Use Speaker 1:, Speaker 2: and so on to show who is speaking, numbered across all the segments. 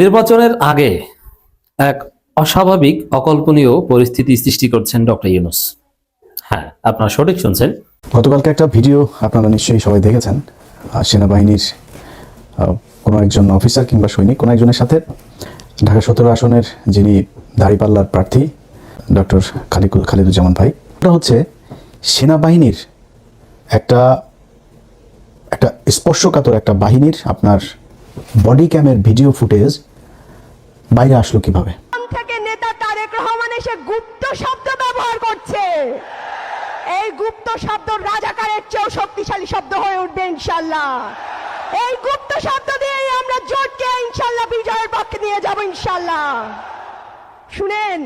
Speaker 1: নির্বাচনের আগে এক অস্বাভাবিক অকল্পনীয় পরিস্থিতি সৃষ্টি করছেন ডক্টর ইউনূস। হ্যাঁ, আপনারা সঠিক শুনছেন।
Speaker 2: গতকালকে একটা ভিডিও আপনারা নিশ্চয়ই সবাই দেখেছেন। সেনাবাহিনীর কোনো একজন অফিসার কিংবা সৈনিক কোনো একজনের সাথে ঢাকা 17 আসনের যিনি দাঁড়িপাল্লার প্রার্থী ডক্টর খালিদুজ্জামান ভাই, এটা হচ্ছে সেনাবাহিনীর একটা স্পর্শকাতর একটা বাহিনীর আপনার বডি ক্যামের ভিডিও ফুটেজ বাইরে আসলো কিভাবে।
Speaker 3: থেকে নেতা তারেক রহমান এসে গুপ্ত শব্দ ব্যবহার করছে। এই গুপ্ত শব্দ রাজাকারের চেয়েও শক্তিশালী শব্দ হয়ে উঠবে ইনশাআল্লাহ। এই গুপ্ত শব্দ দিয়ে আমরা জোটকে ইনশাআল্লাহ বিজয়ের পক্ষে নিয়ে যাব ইনশাআল্লাহ। শুনেন,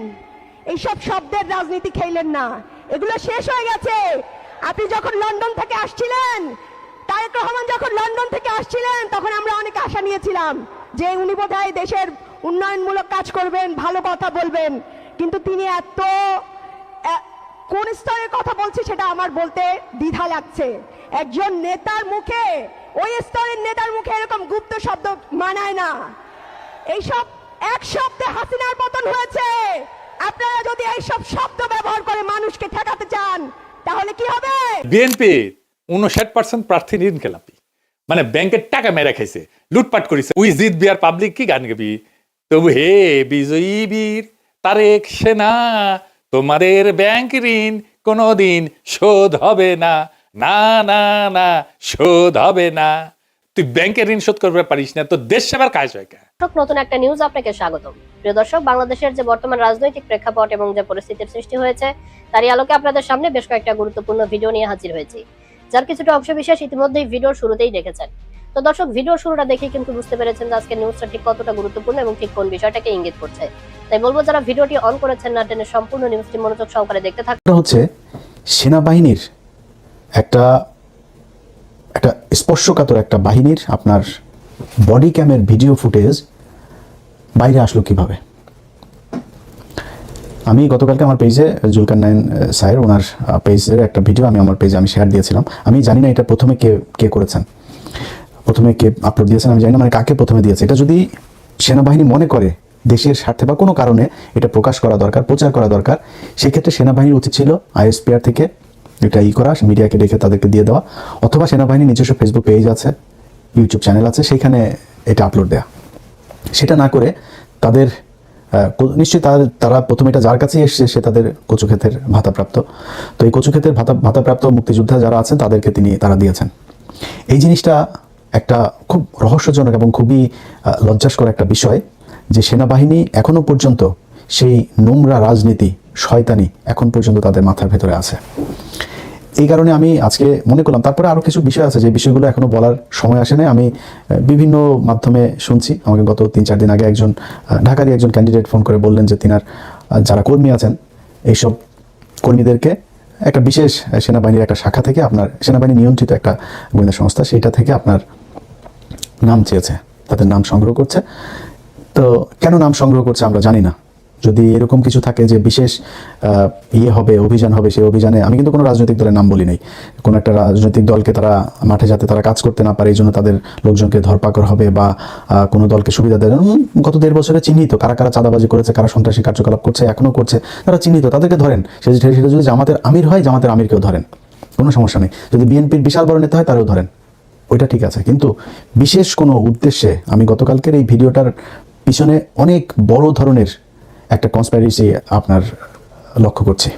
Speaker 3: এইসব শব্দের রাজনীতি খেলেন না, এগুলো শেষ হয়ে গেছে। আপনি যখন লন্ডন থেকে আসছিলেন, তারেক রহমান যখন লন্ডন থেকে আসছিলেন, তখন আমরা অনেক আশা নিয়েছিলাম যে উনি বোধহয় দেশের উন্নয়নমূলক কাজ করবেন, ভালো কথা বলবেন। কিন্তু তিনি এত কোন স্তরের কথা বলছে সেটা আমার বলতে দ্বিধা লাগছে। একজন নেতার মুখে, ওই স্তরের নেতার মুখে এরকম গুপ্ত শব্দ মানায় না। এইসব এক শব্দে হাসিনার পতন হয়েছে। আপনারা যদি এইসব শব্দ ব্যবহার করে মানুষকে ঠেকাতে চান তাহলে কি হবে?
Speaker 4: বিএনপি 59% প্রার্থী ঋণখেলাপি, মানে ব্যাংকের টাকা মেরে খাইছে, লুটপাট করেছে। উই জিত বিয়ার পাবলিক কি গান গাবি? তবু হে বিজয়ী বীর তারেক সেনা, তোমাদের ব্যাংক ঋণ কোনোদিন শোধ হবে না, না না না, শোধ হবে না। তুই ব্যাংকের ঋণ শোধ করতে পারিস না, তো দেশ সেবার কাজ হয় কেন?
Speaker 5: নতুন একটা নিউজ আপনাকে স্বাগতম। প্রিয় দর্শক, বাংলাদেশের যে বর্তমান রাজনৈতিক প্রেক্ষাপট এবং যে পরিস্থিতির সৃষ্টি হয়েছে তারই আলোকে আপনাদের সামনে বেশ কয়েকটা গুরুত্বপূর্ণ ভিডিও নিয়ে হাজির হয়েছি, যার কিছুটা অংশ বিশেষ ইতিমধ্যেই ভিডিওর শুরুতেই দেখেছেন। তো দর্শক, ভিডিওর শুরুটা দেখেই কিন্তু বুঝতে পেরেছেন যে আজকে নিউজটা ঠিক কতটা গুরুত্বপূর্ণ এবং ঠিক কোন বিষয়টাকে ইঙ্গিত করছে। তাই বলবো, যারা ভিডিওটি অন করেছেন না টেনে সম্পূর্ণ নিউজটি মনোযোগ সহকারে দেখতে থাকুন।
Speaker 2: এটা হচ্ছে সেনাবাহিনীর একটা স্পর্শকাতর একটা বাহিনীর আপনার বডি ক্যামের ভিডিও ফুটেজ বাইরে আসলো কিভাবে। আমি গতকালকে আমার পেজে জুলকার নাইন স্যার ওনার পেজের একটা ভিডিও আমি আমার পেজে আমি শেয়ার দিয়েছিলাম। আমি জানি না এটা প্রথমে কে করেছেন, প্রথমে কে আপলোড দিয়েছেন আমি জানি না, মানে কাকে প্রথমে দিয়েছে। এটা যদি সেনাবাহিনী মনে করে দেশের স্বার্থে বা কোনো কারণে এটা প্রকাশ করা দরকার, প্রচার করা দরকার, সেক্ষেত্রে সেনাবাহিনীর উচিত ছিল আইএসপিআর থেকে এটা করা, মিডিয়াকে ডেকে তাদেরকে দিয়ে দেওয়া, অথবা সেনাবাহিনীর নিজস্ব ফেসবুক পেজ আছে, ইউটিউব চ্যানেল আছে, সেখানে এটা আপলোড দেওয়া। সেটা না করে তাদের নিশ্চয়ই তারা প্রথমে এটা যার কাছেই এসছে সে তাদের কচুক্ষেতের ভাতাপ্রাপ্ত, তো এই কচুক্ষেতের ভাতাপ্রাপ্ত মুক্তিযোদ্ধা যারা আছেন তাদেরকে তারা দিয়েছেন। এই জিনিসটা একটা খুব রহস্যজনক এবং খুবই লজ্জাস্কর একটা বিষয় যে সেনাবাহিনী এখনো পর্যন্ত সেই নোংরা রাজনীতি, শয়তানি এখন পর্যন্ত তাদের মাথার ভেতরে আছে। এই কারণে আমি আজকে মনে করলাম, তারপরে আরও কিছু বিষয় আছে যে বিষয়গুলো এখনো বলার সময় আসে না। আমি বিভিন্ন মাধ্যমে শুনছি, আমাকে গত 3-4 দিন আগে একজন ঢাকারই একজন ক্যান্ডিডেট ফোন করে বললেন যে তিনার যারা কর্মী আছেন এইসব কর্মীদেরকে একটা বিশেষ সেনাবাহিনীর একটা শাখা থেকে, আপনার সেনাবাহিনী নিয়ন্ত্রিত একটা গোয়েন্দা সংস্থা, সেইটা থেকে আপনার নাম চেয়েছে, তাদের নাম সংগ্রহ করছে। তো কেন নাম সংগ্রহ করছে আমরা জানি না। যদি এরকম কিছু থাকে যে বিশেষ হবে, অভিযান হবে, সেই অভিযানে আমি কিন্তু কোনো রাজনৈতিক দলের নাম বলি নাই, কোনো একটা রাজনৈতিক দলকে তারা মাঠে যাতে তারা কাজ করতে না পারে এই জন্য তাদের লোকজনকে ধরপাকড় হবে বা কোনো দলকে সুবিধা দেয়। গত 1.5 বছরে চিহ্নিত কারা কারা চাঁদাবাজি করেছে, কারা সন্ত্রাসী কার্যকলাপ করছে, এখনো করছে, তারা চিহ্নিত, তাদেরকে ধরেন। সেটা যদি জামাতের আমির হয়, জামাতের আমিরকেও ধরেন, কোনো সমস্যা নেই। যদি বিএনপির বিশাল বড় নেতা হয় তারাও ধরেন, ওইটা ঠিক আছে। কিন্তু বিশেষ কোনো উদ্দেশ্যে আমি গতকালকের এই ভিডিওটার পিছনে অনেক বড় ধরনের একটা কনস্পাইরেসি আপনার লক্ষ্য করছে।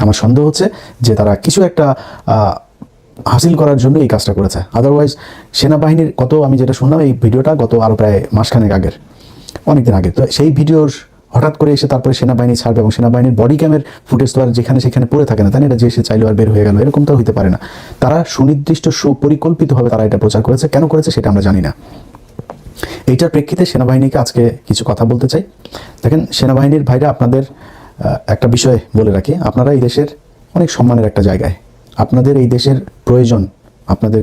Speaker 2: আমার সন্দেহ হচ্ছে যে তারা কিছু একটা হাসিল করার জন্য এই কাজটা করেছে। আদারওয়াইজ সেনাবাহিনীর আমি যেটা শুনলাম, এই ভিডিওটা গত আরও প্রায় মাসখানেক আগের, অনেকদিন আগে। তো সেই ভিডিওর হঠাৎ করে এসে তারপরে সেনাবাহিনী ছাড়বে এবং সেনাবাহিনীর বডি ক্যামের ফুটেজ তো আর যেখানে সেখানে পড়ে থাকে না, তাই না? এটা যে সে চাইলেও আর বের হয়ে গেল, এরকম তো হইতে পারে না। তারা সুনির্দিষ্ট সুপরিকল্পিতভাবে তারা এটা প্রচার করেছে। কেন করেছে সেটা আমরা জানি না। এইটার প্রেক্ষিতে সেনাবাহিনীকে আজকে কিছু কথা বলতে চাই। দেখেন সেনাবাহিনীর ভাইরা, আপনাদের একটা বিষয় বলে রাখি, আপনারা এই দেশের অনেক সম্মানের একটা জায়গায়, আপনাদের এই দেশের প্রয়োজন আপনাদের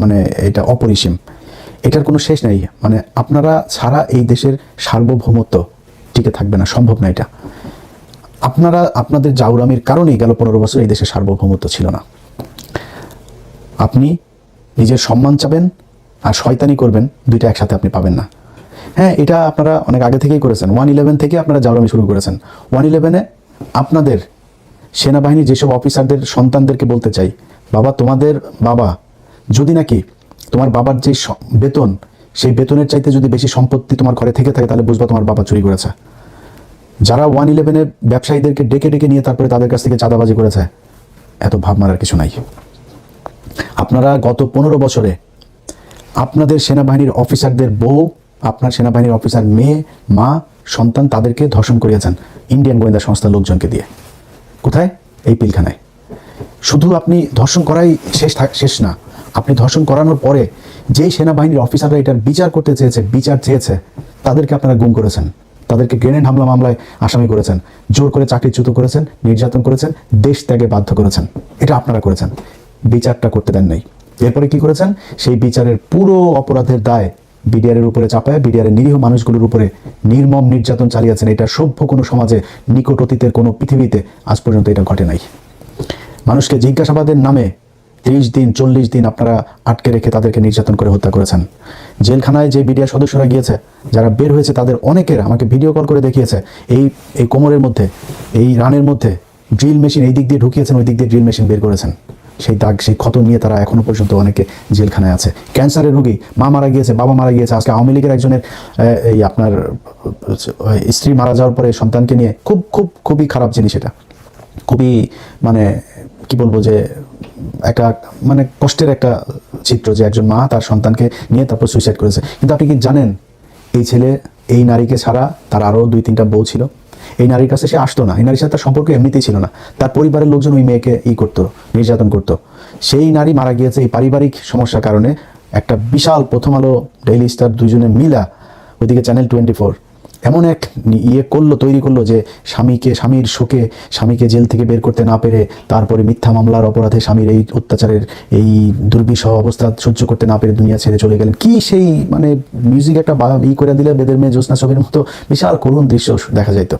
Speaker 2: মানে এটা অপরিসীম, এটার কোনো শেষ নেই। মানে আপনারা ছাড়া এই দেশের সার্বভৌমত্ব টিকে থাকবে না, সম্ভব না এটা। আপনাদের জাউরামির কারণেই গেল 15 বছর এই দেশের সার্বভৌমত্ব ছিল না। আপনি নিজের সম্মান চাবেন আর শয়তানি করবেন, দুইটা একসাথে আপনি পাবেন না। হ্যাঁ, এটা আপনারা অনেক আগে থেকেই করেছেন। 111 থেকে আপনারা জাউরামি শুরু করেছেন। 111-এ আপনাদের সেনাবাহিনীর যেসব অফিসারদের সন্তানদেরকে বলতে চাই, বাবা, তোমাদের বাবা যদি নাকি তোমার বাবার যে বেতন, সেই বেতনের চাইতে যদি বেশি সম্পত্তি তোমার ঘরে থেকে থাকে, তাহলে বুঝবা তোমার বাবা চুরি করেছে। যারা 111-এ ব্যবসায়ীদেরকে ডেকে ডেকে নিয়ে তারপরে তাদের কাছ থেকে চাঁদাবাজি করেছে, এত ভাব মারার কিছু নাই। আপনারা গত 15 বছরে আপনাদের সেনাবাহিনীর অফিসারদের বউ, আপনার সেনাবাহিনীর অফিসার মেয়ে, মা, সন্তান, তাদেরকে ধর্ষণ করিয়েছেন ইন্ডিয়ান গোয়েন্দা সংস্থার লোকজনকে দিয়ে। কোথায়? এই পিলখানায়। শুধু আপনি ধর্ষণ করাই শেষ না, আপনি ধর্ষণ করানোর পরে যেই সেনাবাহিনীর অফিসাররা এটার বিচার চেয়েছে তাদেরকে আপনারা গুম করেছেন, তাদেরকে গ্রেনেড হামলা মামলায় আসামি করেছেন, জোর করে চাকরিচ্যুত করেছেন, নির্যাতন করেছেন, দেশ ত্যাগে বাধ্য করেছেন। এটা আপনারা করেছেন, বিচারটা করতে দেন নাই। এরপরে কি করেছেন? সেই বিচারের পুরো অপরাধের দায় বিডিআরের উপরে চাপায় বিডিআরের নিরীহ মানুষগুলোর উপরে নির্মম নির্যাতন চালিয়েছেন। এটা সভ্য কোনো সমাজে, নিকট অতীতের কোনো পৃথিবীতে আজ পর্যন্ত এটা ঘটে নাই। মানুষকে জিজ্ঞাসাবাদের নামে 30 দিন 40 দিন আপনারা আটকে রেখে তাদেরকে নির্যাতন করে হত্যা করেছেন। জেলখানায় যে বিডিআর সদস্যরা গিয়েছে, যারা বের হয়েছে, তাদের অনেকের আমাকে ভিডিও কল করে দেখিয়েছে এই কোমরের মধ্যে, এই রানের মধ্যে ড্রিল মেশিন এই দিক দিয়ে ঢুকিয়েছেন, ওই দিক দিয়ে ড্রিল মেশিন বের করেছেন। সেই দাগ, সেই ক্ষত নিয়ে তারা এখনো পর্যন্ত অনেকে জেলখানায় আছে। ক্যান্সারের রোগী, মা মারা গিয়েছে, বাবা মারা গিয়েছে। আজকে আওয়ামী লীগের একজনের এই আপনার স্ত্রী মারা যাওয়ার পরে সন্তানকে নিয়ে খুবই খারাপ জিনিস। এটা খুবই মানে কি বলবো, যে একটা মানে কষ্টের একটা চিত্র, যে একজন মা তার সন্তানকে নিয়ে তারপর সুইসাইড করেছে। কিন্তু আপনি কি জানেন, এই ছেলে এই নারীকে ছাড়া তার আরও 2-3টা বউ ছিল। এই নারীর কাছে সে আসতো না, এই নারীর সাথে তার সম্পর্ক এমনিতেই ছিল না। তার পরিবারের লোকজন ওই মেয়েকে করতো, নির্যাতন করতো। সেই নারী মারা গিয়েছে এই পারিবারিক সমস্যার কারণে। একটা বিশাল প্রথম আলো, ডেইলি স্টার দুইজনে মিলা, ওইদিকে চ্যানেল 24 এমন এক তৈরি করলো যে স্বামীর শোকে স্বামীকে জেল থেকে বের করতে না পেরে, তারপরে মিথ্যা মামলার অপরাধে স্বামীর এই অত্যাচারের এই দুর্বিষহ অবস্থা সহ্য করতে না পেরে দুনিয়া ছেড়ে চলে গেলেন। কি সেই মানে মিউজিক একটা করে দিলে বেদের মেয়ে জ্যোৎস্না ছবির মতো বিশাল করুণ দৃশ্য দেখা যাইতো,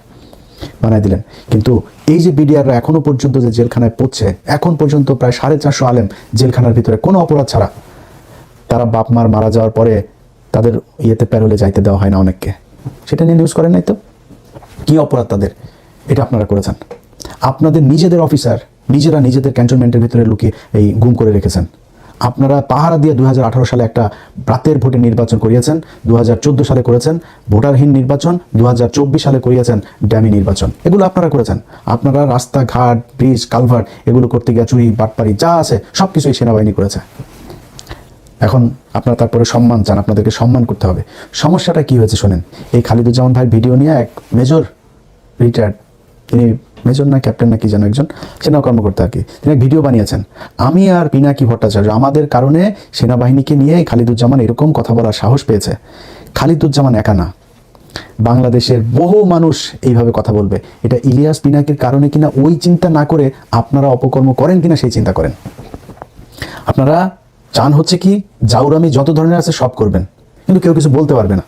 Speaker 2: বানায় দিলেন। কিন্তু এই যে বিডিআররা এখনো পর্যন্ত যে জেলখানায় পড়ছে, এখন পর্যন্ত প্রায় 450 আলেম জেলখানার ভিতরে কোনো অপরাধ ছাড়া, তারা বাপ মার মারা যাওয়ার পরে তাদের প্যারোলে যাইতে দেওয়া হয় না অনেককে। সেটা নিয়ে নিউজ করেন নাই তো? কি অপরাধ তাদের? এটা আপনারা করেছেন। আপনাদের নিজেদের অফিসার নিজেরা নিজেদের ক্যান্টনমেন্টের ভিতরে লুকিয়ে গুম করে রেখেছেন। আপনারা পাহারা দিয়ে 2018 সালে একটা রাতের ভোটে নির্বাচন করিয়েছেন, 2014 সালে করেছেন ভোটারহীন নির্বাচন, 2024 সালে করিয়েছেন ড্যামি নির্বাচন। এগুলো আপনারা করেছেন। আপনারা রাস্তাঘাট, ব্রিজ, কালভার্ট এগুলো করতে গিয়ে চুরি, বাটপারি যা আছে সব কিছুই সেনাবাহিনী করেছে। এখন আপনারা তারপরে সম্মান চান, আপনাদেরকে সম্মান করতে হবে। সমস্যাটা কি হয়েছে শোনেন। এই খালিদুজ্জামান ভাইয়ের ভিডিও নিয়ে এক মেজর, রিটায়ার্ড, তিনি মেজর না ক্যাপ্টেন না কি যেন একজন সেনা কর্মকর্তা আর কি, তিনি এক ভিডিও বানিয়েছেন। আমি আর পিনাকি ভট্টাচার্য আমাদের কারণে সেনাবাহিনীকে নিয়ে খালিদুজ্জামান এরকম কথা বলার সাহস পেয়েছে। খালিদুজ্জামান একা না, বাংলাদেশের বহু মানুষ এইভাবে কথা বলবে। এটা ইলিয়াস পিনাকির কারণে কিনা ওই চিন্তা না করে আপনারা অপকর্ম করেন কিনা সেই চিন্তা করেন। আপনারা চান হচ্ছে কি জাউরামি যত ধরনের আছে সব করবেন, কিন্তু কেউ কিছু বলতে পারবে না।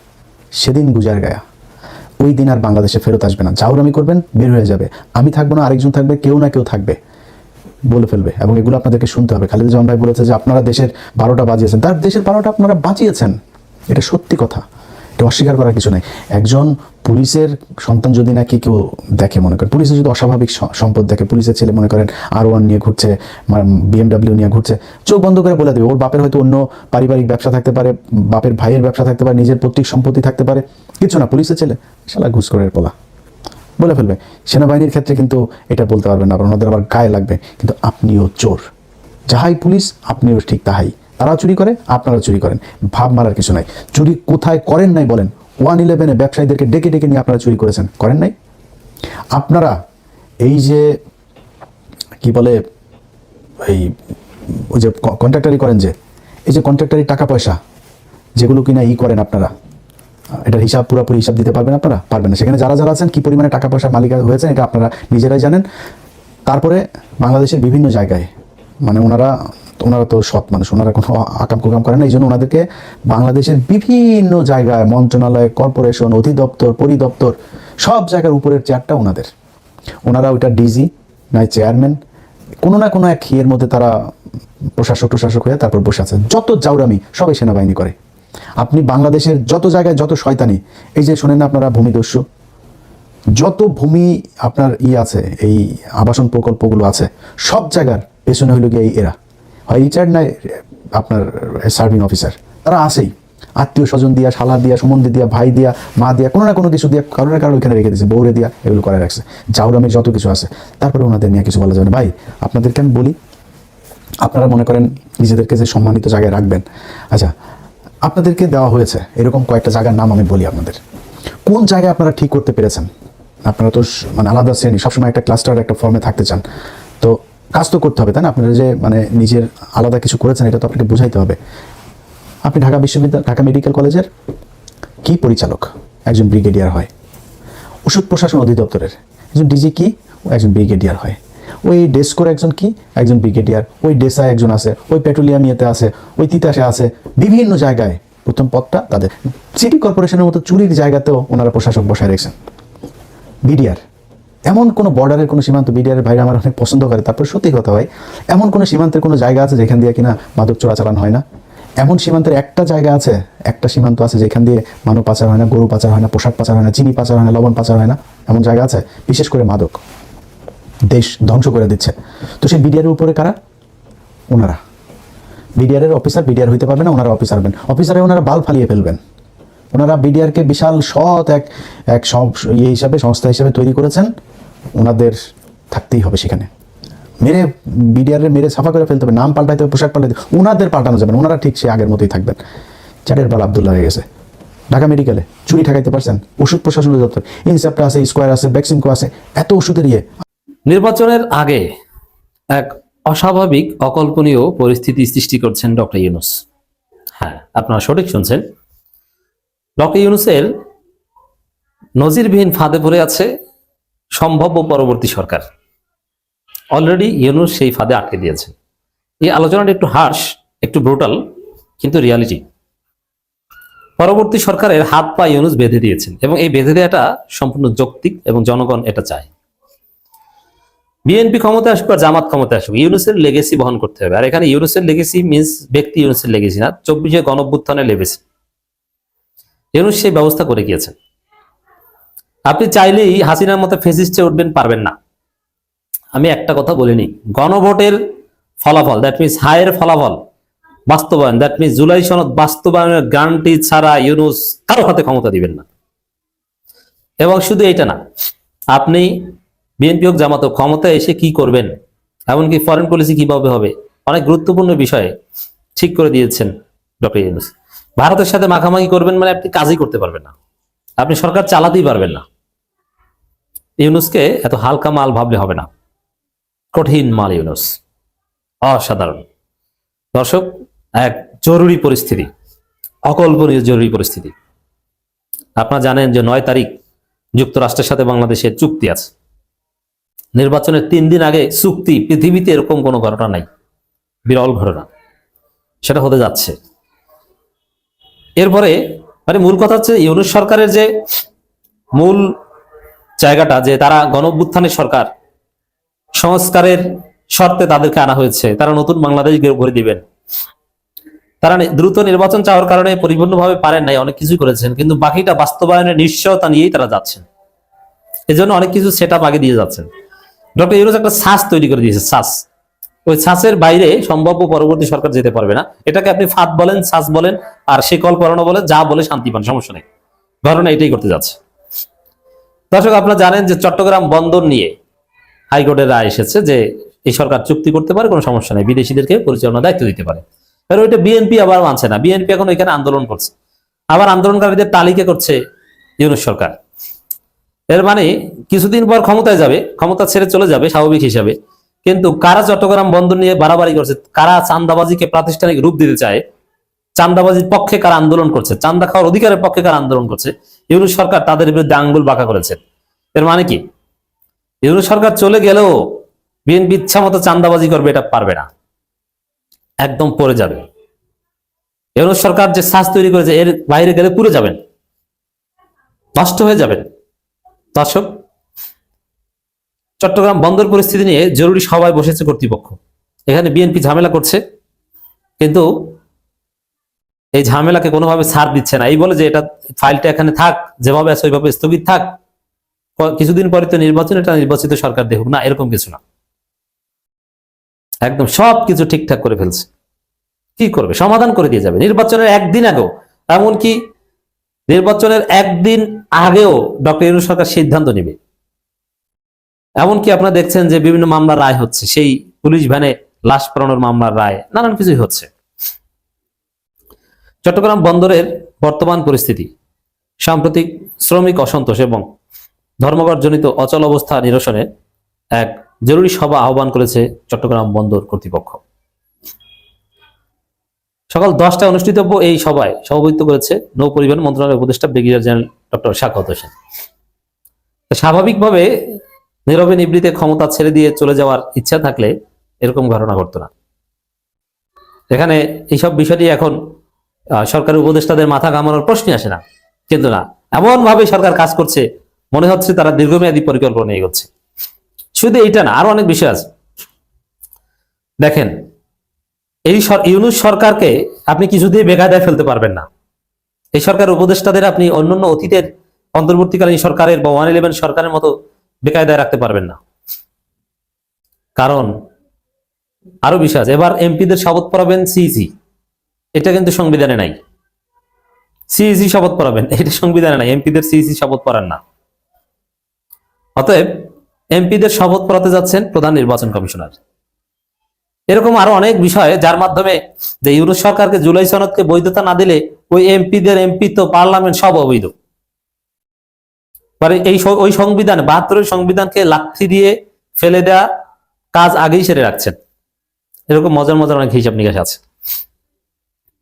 Speaker 2: সেদিন গুজার গায়া, ওই দিন আর বাংলাদেশে ফেরত আসবে না। জাউরামি করবেন, বের হয়ে যাবে। আমি থাকবো না, আরেকজন থাকবে, কেউ না কেউ থাকবে, বলে ফেলবে। এবং এগুলো আপনাদেরকে শুনতে হবে। খালিদুজ্জামান ভাই বলেছে যে আপনারা দেশের 12টা বাজিয়েছেন। তার দেশের 12টা আপনারা বাজিয়েছেন, এটা সত্যি কথা, এটা অস্বীকার করার কিছু নেই। একজন পুলিশের সন্তান যদি নাকি কেউ দেখে, মনে করেন পুলিশের যদি অস্বাভাবিক সম্পদ দেখে, পুলিশের ছেলে মনে করেন R1 নিয়ে ঘুরছে, BMW নিয়ে ঘুরছে, চোখ বন্ধ করে বলে দেবে ওর বাপের হয়তো অন্য পারিবারিক ব্যবসা থাকতে পারে, বাপের ভাইয়ের ব্যবসা থাকতে পারে, নিজের পৈতৃক সম্পত্তি থাকতে পারে, কিছু না, পুলিশের ছেলে শালা ঘুষখোরের পোলা, বলে ফেলবে। সেনাবাহিনীর ক্ষেত্রে কিন্তু এটা বলতে পারবেন না, ওনাদের আবার গায়ে লাগবে। কিন্তু আপনিও চোর, যাহাই পুলিশ আপনিও ঠিক তাহাই। তারা চুরি করে, আপনারা চুরি করেন, ভাব মারার কিছু নাই। চুরি কোথায় করেন নাই বলেন? 111-এ ব্যবসায়ীদেরকে ডেকে ডেকে নিয়ে আপনারা চুরি করেছেন, করেন নাই? আপনারা এই যে কি বলে ওই যে কন্ট্রাক্টারি করেন, যে এই যে কন্ট্রাক্টারি টাকা পয়সা যেগুলো কিনা করেন আপনারা, এটার হিসাব পুরোপুরি হিসাব দিতে পারবেন আপনারা? পারবেন না। সেখানে যারা যারা আছেন কি পরিমাণে টাকা পয়সার মালিক হয়েছেন এটা আপনারা নিজেরাই জানেন। তারপরে বাংলাদেশের বিভিন্ন জায়গায় মানে ওনারা তো সৎ মানুষ, ওনারা কোনো আকাম কুকাম করেন না। এই জন্য ওনাদেরকে বাংলাদেশের বিভিন্ন জায়গায় মন্ত্রণালয়, কর্পোরেশন, অধিদপ্তর, পরিদপ্তর সব জায়গার উপরের চেয়ারটা ওনাদের। ওনারা ওইটা ডিজি নয় চেয়ারম্যান, কোনো না কোনো এক ইয়ের মধ্যে তারা প্রশাসক হয়ে তারপর বসে আছে। যত জাউরামি সবাই সেনাবাহিনী করে। আপনি বাংলাদেশের যত জায়গায় যত শয়তানি, এই যে শোনেন না আপনারা ভূমিদস্যু, যত ভূমি আপনার আছে, এই আবাসন প্রকল্পগুলো আছে, সব জায়গার পেছনে হইল গিয়ে এরা হয় রিটায়ার্ড নাই আপনার সার্ভিং অফিসার, তারা আসেই আত্মীয় স্বজন দিয়া, শালা দিয়া, সম্বন্ধে দিয়া, ভাই দিয়া, মা দিয়া, কোনো না কোনো কিছু দিয়া, কারোর কারো ওইখানে রেখে দিয়েছে, বউরে দিয়া এগুলো করে রাখছে। জাউরামের যত কিছু আছে, তারপরে ওনাদের নিয়ে কিছু বলা যাবে না। ভাই আপনাদেরকে আমি বলি, আপনারা মনে করেন নিজেদেরকে যে সম্মানিত জায়গায় রাখবেন, আচ্ছা আপনাদেরকে দেওয়া হয়েছে এরকম কয়েকটা জায়গার নাম আমি বলি আপনাদের, কোন জায়গায় আপনারা ঠিক করতে পেরেছেন? আপনারা তো মানে আলাদা শ্রেণী, সবসময় একটা ক্লাস্টার একটা ফর্মে থাকতে চান, তো কাজ তো করতে হবে, তাই না? আপনারা যে মানে নিজের আলাদা কিছু করেছেন এটা তো আপনাকে বোঝাইতে হবে। আপনি ঢাকা বিশ্ববিদ্যালয়, ঢাকা মেডিকেল কলেজের কি পরিচালক? একজন ব্রিগেডিয়ার হয়। ওষুধ প্রশাসন অধিদপ্তরের একজন ডিজি কি? একজন ব্রিগেডিয়ার হয়। ওই ডেস্কোর একজন কি? একজন ব্রিগেডিয়ার। ওই ডেসায় একজন আছে, ওই পেট্রোলিয়াম ইয়েতে আছে, ওই তিতাসে আছে, বিভিন্ন জায়গায় প্রথম পদটা তাদের। সিটি কর্পোরেশনের মতো চুরির জায়গাতেও ওনারা প্রশাসক বসায় রেখেছেন। বিডিআর, এমন কোনো বর্ডারের কোনো সীমান্ত, বিডিআরের ভাইরা আমার অনেক পছন্দ করে, তারপর সত্যি কথা হয়, এমন কোনো সীমান্তের কোনো জায়গা আছে যেখান দিয়ে কিনা মাদক চোরাচালান হয় না? এমন সীমান্তের একটা জায়গা আছে, একটা সীমান্ত আছে যেখান দিয়ে মানব পাচার হয় না, গরু পাচার হয় না, পোশাক পাচার হয় না, চিনি পাচার হয় না, লবণ পাচার হয় না? এমন জায়গা আছে? বিশেষ করে মাদক দেশ ধ্বংস করে দিচ্ছে। তো সেই বিডিআরের উপরে কারা? ওনারা। বিডিআরের অফিসার বিডিআর হইতে পারবে না, ওনারা অফিসার হবেন। অফিসারে ওনারা বাল ফালিয়ে ফেলবেন। ওনারা বিডিআরকে বিশাল সৎ এক হিসাবে, সংস্থা হিসাবে তৈরি করেছেন, ওনাদের থাকতেই হবে সেখানে। মেরে বিডিআরের মেরে সাফা করে ফেলতে হবে, নাম পাল্টাইতে হবে, পোশাক পাল্টাইতে হবে, ওনাদের পাল্টানো যাবে না, ওনারা ঠিক সে আগের মতোই থাকবেন। চারের বাল আব্দুল্লাহ হয়ে গেছে। ঢাকা মেডিকেলে চুরি ঠেকাইতে পারছেন? ওষুধ প্রশাসন দপ্তর, ইনসেপ্টা আছে, স্কোয়ার আছে, ভ্যাকসিনকো আছে, এত ওষুধের ইয়ে।
Speaker 1: নির্বাচনের আগে এক অস্বাভাবিক অকল্পনীয় পরিস্থিতি সৃষ্টি করছেন ডক্টর ইউনূস। হ্যাঁ, আপনারা সঠিক শুনছেন। ডক্টর ইউনূসের নজিরবিহীন ফাঁদে পড়ে আছে সম্ভাব্য পরবর্তী সরকার। অলরেডি ইউনূস সেই ফাঁদে আটকে দিয়েছেন। এই আলোচনাটা একটু হার্শ, একটু ব্রুটাল, কিন্তু রিয়ালিটি। পরবর্তী সরকারের হাত পা ইউনূস বেঁধে দিয়েছেন, এবং এই বেঁধে দেওয়াটা সম্পূর্ণ যৌক্তিক এবং জনগণ এটা চায়। বিএনপি ক্ষমতায় আসুক আর জামাত ক্ষমতায় আসুক, ইউনূসের লেগেসি বহন করতে হবে। আর এখানে ইউনূসের লেগেসি মিন্স ব্যক্তি ইউনূসের লেগেসি না, 24 গণঅভ্যুত্থানের লেগেসি। ইউনূস সেই ব্যবস্থা করে গিয়েছেন। আপনি চাইলেই হাসিনার মতো ফেসিস্টে উঠবেন, পারবেন না। আমি একটা কথা বলিনি, গণভোটের ফলাফল, দ্যাট মিনস হায়ের ফলাফল বাস্তবায়ন, দ্যাট মিনস জুলাই সনদ বাস্তবায়নের গ্যারান্টি ছাড়া ইউনূস কারো হাতে ক্ষমতা দিবেন না। এবং শুধু এইটা না, আপনি বিএনপি হোক জামাত হোক, ক্ষমতায় এসে কি করবেন, এমনকি ফরেন পলিসি কিভাবে হবে, অনেক গুরুত্বপূর্ণ বিষয়ে ঠিক করে দিয়েছেন ডক্টর ইউনূস। ভারতের সাথে মাখামাখি করবেন মানে আপনি কাজই করতে পারবেন না, আপনি সরকার চালাতেই পারবেন না। ইউনূসকে এত হালকা মাল ভাবলে হবে না, কঠিন মাল ইউনূস, অসাধারণ। দর্শক, এক জরুরি পরিস্থিতি, অকল্পনীয় জরুরি পরিস্থিতি। আপনারা জানেন যে 9 তারিখ যুক্তরাষ্ট্রের সাথে বাংলাদেশের চুক্তি আছে। নির্বাচনের 3 দিন আগে চুক্তি, পৃথিবীতে এরকম কোনো ঘটনা নাই, বিরল ঘটনা, সেটা হতে যাচ্ছে। এরপরে মানে মূল কথা হচ্ছে ইউনূস সরকারের যে মূল জায়গাটা, যে তারা গণঅভ্যুত্থানের সরকার, সংস্কারের শর্তে তাদেরকে আনা হয়েছে, তারা নতুন বাংলাদেশ গড়ে দিবেন। তারা দ্রুত নির্বাচন চাওয়ার কারণে পরিপূর্ণভাবে পারেন নাই, অনেক কিছুই করেছেন, কিন্তু বাকিটা বাস্তবায়নের নিশ্চয়তা নিয়েই তারা যাচ্ছেন। এজন্য অনেক কিছু সেট আপ আগে দিয়ে যাচ্ছেন। ডক্টর ইউনূস একটা ছাঁচ তৈরি করে দিয়েছে, ছাঁচ। ওই ছাঁচের বাইরে সম্ভাব্য পরবর্তী সরকার যেতে পারবে না। এটাকে আপনি ফাঁদ বলেন, ছাঁচ বলেন, আর শিকল পরানো বলেন, যা বলে শান্তি পান, সমস্যা নেই। ঘটনা এটাই করতে যাচ্ছে। দর্শক, আপনারা জানেন যে চট্টগ্রাম বন্দর নিয়ে হাইকোর্টের রায় এসেছে যে এই সরকার চুক্তি করতে পারে, কোনো সমস্যা নেই, বিদেশিদেরকে পরিচালনার দায়িত্ব দিতে পারে। আর ওইটা বিএনপি আবার মানছে না। বিএনপি এখন এখানে আন্দোলন করছে, আবার আন্দোলনকারীদের তালিকা করছে ইউনূস সরকার। এর মানে কিছুদিন পর ক্ষমতায় যাবে, ক্ষমতা ছেড়ে চলে যাবে স্বাভাবিক হিসাবে। কিন্তু কারা চট্টগ্রাম বন্দর নিয়ে বাড়াবাড়ি করছে, কারা চাঁদাবাজিকে প্রাতিষ্ঠানিক রূপ দিতে চায়, চাঁদাবাজির পক্ষে কারা আন্দোলন করছে, চাঁদা খাওয়ার অধিকারের পক্ষে কারা আন্দোলন করছে, ইউনূস সরকার তাদের বিরুদ্ধে আঙ্গুল বাঁকা করেছে। এর মানে কি, ইউনূস সরকার চলে গেলেও বিএনপি ইচ্ছা মতো চাঁদাবাজি করবে এটা পারবে না, একদম পড়ে যাবে। ইউনূস সরকার যে ছাঁচ তৈরি করেছে এর বাইরে গেলে পুড়ে যাবেন, নষ্ট হয়ে যাবেন। দর্শক, চট্টগ্রাম বন্দর পরিস্থিতি নিয়ে জরুরি সভায় বসেছে কর্তৃপক্ষ। এখানে বিএনপি ঝামেলা করছে, কিন্তু এই ঝামেলাকে কোনোভাবে ছাড় দিচ্ছে না, এই বলে যে এটা ফাইলটা এখানে থাক, যেভাবে আছে ওইভাবে স্থগিত থাক, কিছুদিন পরে তো নির্বাচন, এটা নির্বাচিত সরকার দেখুক, না এরকম কিছু না। একদম সবকিছু ঠিকঠাক করে ফেলছে। কি করবে? সমাধান করে দিয়ে যাবে নির্বাচনের একদিন আগেও। এমনকি নির্বাচনের একদিন আগেও ডক্টর ইউনূস সরকার সিদ্ধান্ত নেবে। এমনকি আপনারা দেখছেন যে বিভিন্ন মামলার রায় হচ্ছে, সেই পুলিশ ভ্যানে লাশ পড়ানোর মামলার রায়, নানান কিছুই হচ্ছে। চট্টগ্রাম বন্দরের বর্তমান পরিস্থিতি, সাম্প্রতিক শ্রমিক অসন্তোষ এবং ধর্মঘটজনিত অচল অবস্থা নিরসনে এক জরুরি সভা আহ্বান করেছে চট্টগ্রাম বন্দর কর্তৃপক্ষ। সকাল 10টায় অনুষ্ঠিতব্য এই সভায় সভাপতিত্ব করেছে নৌ পরিবহন মন্ত্রণালয়ের উপদেষ্টা brigadier general doctor Sakhawat Hossain. স্বাভাবিকভাবে নীরবে নিবৃতে ক্ষমতা ছেড়ে দিয়ে চলে যাওয়ার ইচ্ছা থাকলে এরকম ঘটনা ঘটতো না। এখানে এইসব বিষয়টি এখন সরকারি উপদেষ্টাদের মাথা ঘামানোর প্রশ্নই আসে না। কিন্তু না, এমন ভাবে সরকার কাজ করছে, মনে হচ্ছে তারা দীর্ঘমেয়াদী পরিকল্পনা নিয়ে এগোচ্ছে। শুধু এইটা না, আরো অনেক বিষয় আছে। দেখেন, এই ইউনূস সরকারকে আপনি কিছু দিয়ে বেকায়দায় ফেলতে পারবেন না। এই সরকারের উপদেষ্টাদের আপনি অন্যান্য অতীতের অন্তর্বর্তীকালীন সরকারের বা 111 সরকারের মতো বেকায়দায় রাখতে পারবেন না। কারণ আরো বিষয় আছে। এবার এমপিদের শপথ পড়াবেন সিইসি, এটা কিন্তু সংবিধানে নাই। সিইসি শপথ পড়াবেন, এটা সংবিধানে নাই। এমপিদের সিইসি শপথ পড়ান না। অতএব এমপিদের শপথ পড়াতে যাচ্ছেন প্রধান নির্বাচন কমিশনার। এরকম আরো অনেক বিষয়, যার মাধ্যমে যে ইউনূস সরকারকে জুলাই সনদকে বৈধতা না দিলে ওই এমপিদের এমপিত্ব, পার্লামেন্ট সব অবৈধ। মানে ওই সংবিধান, 72 সংবিধানকে লাথি দিয়ে ফেলে দেওয়া কাজ আগেই সেরে রাখছেন। এরকম মজার মজার অনেক হিসাব নিকাশ আছে।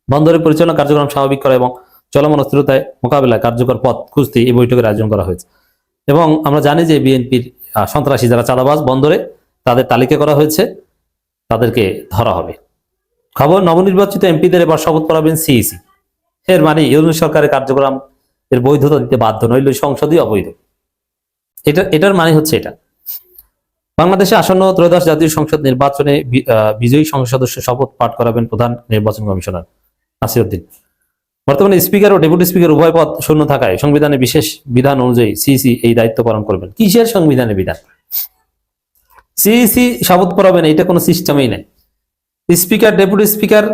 Speaker 1: বন্দরের পরিচালনা কার্যক্রম স্বাভাবিক করা এবং চলমান অস্থিরতায় মোকাবেলায় কার্যকর পথ খুঁজতে এই বৈঠকের আয়োজন করা হয়েছে। এবং আমরা জানি যে বিএনপির সন্ত্রাসী যারা চাঁদাবাজ বন্দরে, তাদের তালিকা করা হয়েছে, তাদেরকে ধরা হবে। খবর, নবনির্বাচিত এমপিদের এবার শপথ পড়াবেন সিইসি। এর মানে ইউনূস সরকারের কার্যক্রম এর বৈধতা দিতে বাধ্য, নইলে সংসদই অবৈধ। এটার মানে হচ্ছে এটা। বাংলাদেশে আসন্ন ত্রয়োদশ জাতীয় সংসদ নির্বাচনে বিজয়ী সংসদ সদস্য শপথ পাঠ করাবেন প্রধান নির্বাচন কমিশনার নাসিরউদ্দিন। বর্তমানে স্পিকার ও ডেপুটি স্পিকার উভয় পদ শূন্য থাকায় সংবিধানে বিশেষ বিধান অনুযায়ী সিইসি এই দায়িত্ব পালন করবেন। কিসের সংবিধানের বিধান? সিইসি শপথ পড়াবেন, এটা কোনো সিস্টেমেই নাই। স্পিকার ডেপুটি স্পিকার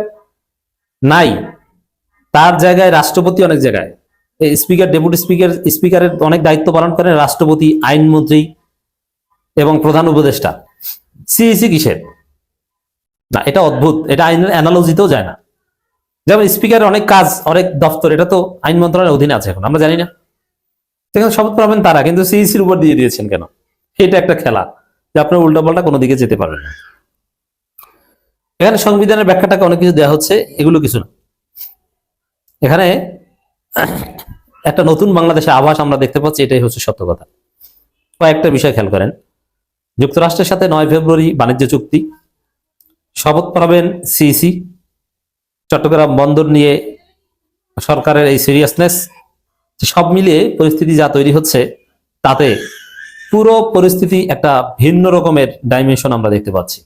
Speaker 1: নাই, তার জায়গায় রাষ্ট্রপতি অনেক জায়গায়। এই স্পিকার ডেপুটি স্পিকারের অনেক দায়িত্ব পালন করেন রাষ্ট্রপতি, আইনমন্ত্রী এবং প্রধান উপদেষ্টা। সিইসি কিসের? না, এটা অদ্ভুত, এটা আইনের অ্যানালজিতেও যায় না। যেমন স্পিকারের অনেক কাজ, অনেক দপ্তর, এটা তো আইন মন্ত্রণালয়ের অধীনে আছে, এখন আমরা জানি না। সেখানে শপথ পাবেন তারা, কিন্তু সিইসির উপর দিয়ে দিয়েছেন কেন? এটা একটা খেলা যে আপনার উল্টাপাল্টা কোনো দিকে যেতে পারবেন না। এখানে সংবিধানের ব্যাখ্যাটাকে অনেক কিছু দেওয়া হচ্ছে, এগুলো কিছু না। এখানে একটা নতুন বাংলাদেশের আভাস আমরা দেখতে পাচ্ছি, এটাই হচ্ছে সত্য কথা। কয়েকটা বিষয় খেয়াল করেন। যুক্তরাষ্ট্রের সাথে 9 ফেব্রুয়ারি বাণিজ্য চুক্তি, শপথ পাবেন সিইসি, চট্টগ্রাম বন্দর নিয়ে সরকারের এই সিরিয়াসনেস, সব মিলিয়ে পরিস্থিতি যা তৈরি হচ্ছে, তাতে পুরো পরিস্থিতি একটা ভিন্ন রকমের ডাইমেনশন আমরা দেখতে পাচ্ছি।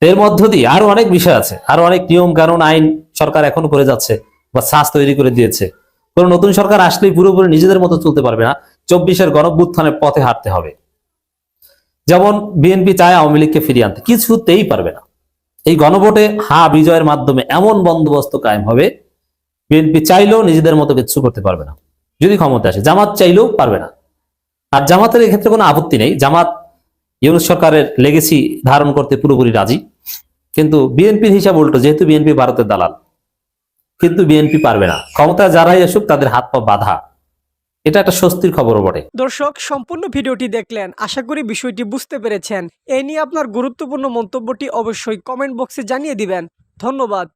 Speaker 1: এর মধ্য দিয়ে আরো অনেক বিষয় আছে, আরো অনেক নিয়ম কানুন আইন সরকার এখনো করে যাচ্ছে বা সাজ তৈরি করে দিয়েছে। কোন নতুন সরকার আসলেই পুরোপুরি নিজেদের মতো চলতে পারবে না, 24-এর গণঅভ্যুত্থানের পথে হাঁটতে হবে। যেমন বিএনপি চায় আওয়ামী লীগকে ফিরিয়ে আনতে, কিছুতেই পারবে না। এই গণভোটে বিজয়ের মাধ্যমে এমন বন্দোবস্ত কায়েম হবে, বিএনপি চাইলেও নিজেদের মতো কিছু করতে পারবে না যদি ক্ষমতা আসে। জামাত চাইলেও পারবে না। আর জামাতের এক্ষেত্রে কোনো আপত্তি নেই, জামাত ইউনূস সরকারের লেগেসি ধারণ করতে পুরোপুরি রাজি। কিন্তু বিএনপির হিসাব উল্টো, যেহেতু বিএনপি ভারতের দালাল, কিন্তু বিএনপি পারবে না। ক্ষমতা যারাই আসুক তাদের হাত পা বাঁধা, এটা একটা স্বস্তির খবরও বটে।
Speaker 6: দর্শক, সম্পূর্ণ ভিডিওটি দেখলেন, আশা করি বিষয়টি বুঝতে পেরেছেন। এই নিয়ে আপনার গুরুত্বপূর্ণ মন্তব্যটি অবশ্যই কমেন্ট বক্সে জানিয়ে দিবেন। ধন্যবাদ।